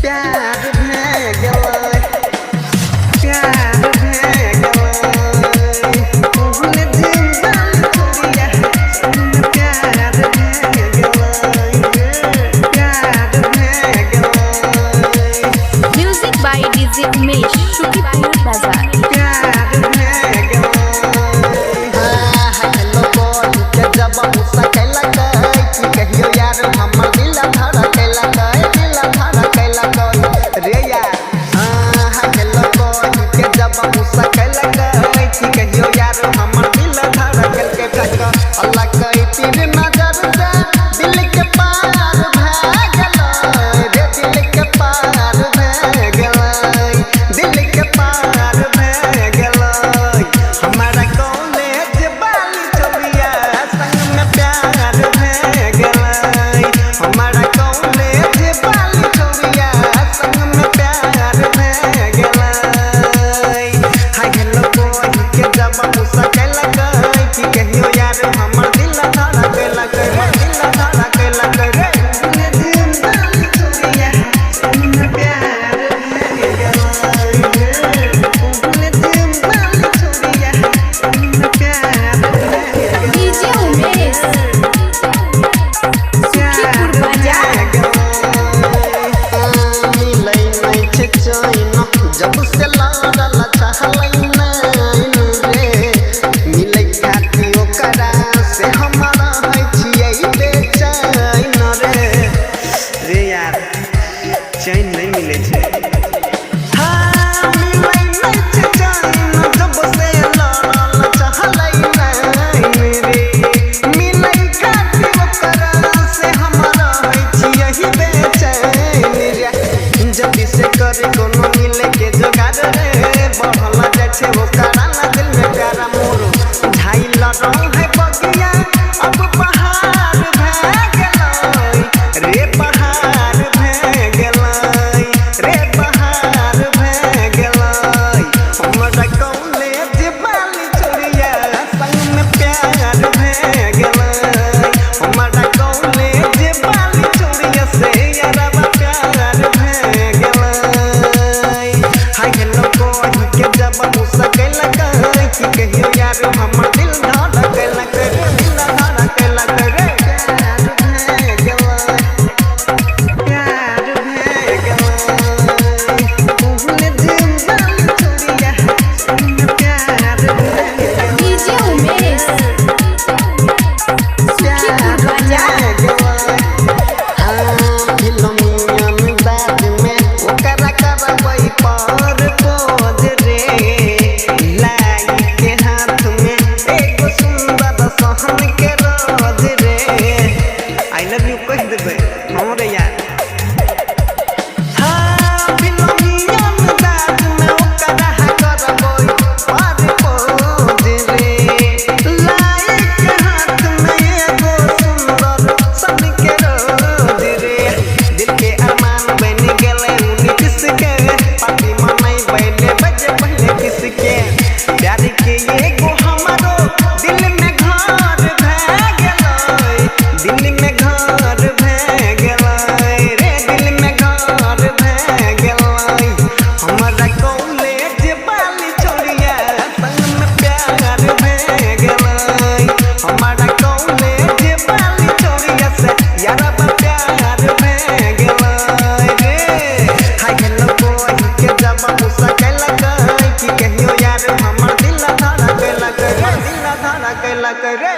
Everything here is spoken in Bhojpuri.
प्यार भे गेलै प्यार भे गेलै तोहने जिंदगी छोड़िया प्यार भे गेलै प्यार भे गेलै music by DJ Umesh Shukipur बाजार। प्यार भे गेलै हेलो बोल के जब मुसा कैला कि कहियो यार हमर दिल धड़केला रे यार हेलो बोल के जब मुसा कैला कि कहियो यार हमर दिल धड़केल के टक्का अल्लाह कई तीर नजर से दिल के पार भे गेलै रे दिल के पार भे गेलै दिल के पार भे गेलै हमारा कॉलेज वाली चोरिया संग में प्यार भे गेलै हमारा कॉलेज वाली चोरिया संग में प्यार भे गेलै हाय हेलो बॉय के जब मुसा कैला कि कहियो यार हमर दिल धड़केला रे दिल धड़केला रे दिल वाली चोरिया संग में प्यार भे गेलै दिल वाली चोरिया संग में प्यार भे गेलै डीजे उमेश शुकीपुर बाजार। मिलै नहीं छै चैन जब से लड़ल चाहलै नैन रे मिलै खातिर ओकरा से हमरा है छियै बेचैन रे यार चैन नहीं मिलै छै मिलै नहीं छै चैन जब से लड़ल चाहलै नैन रे मिलै खातिर ओकरा से हमरा है छियै बेचैन रे जब से करे कोनो मिले के जोगार रे बढ़ला जाय छै ओकरा ना दिल में प्यारा मोर झाइल रहो है बगिया अब पहाड़ भे गेलै रे पहाड़ भे गेलै रे पहाड़ भे गेलै हमरा कॉलेज वाली चोरिया संग में प्यार भे गेलै हमरा कॉलेज वाली चोरिया से यारबा प्यार भे गेलै हाय हेलो बॉय के जब मुसा कैला कि कहियो यार हमर दिल धड़केला रे दिल धड़केला रे प्यार भे गेलै प्यार भे गेलै तोहने दिल वाली चोरिया संग में प्यार भे गेलै डीजे उमेश शुकीपुर बाजार। प्यार के एगो हमारो दिल में घर भे गेलै दिल में घर भे गेलै रे दिल में घर भे गेलै हमरा कॉलेज वाली चोरिया संग में प्यार भे गेलै हमरा कॉलेज वाली चोरिया से यारबा प्यार भे गेलै रे हाय हेलो बॉय के जब मुसा कैला कि कहियो यार हमर दिल धड़केला रे दिल धड़केला रे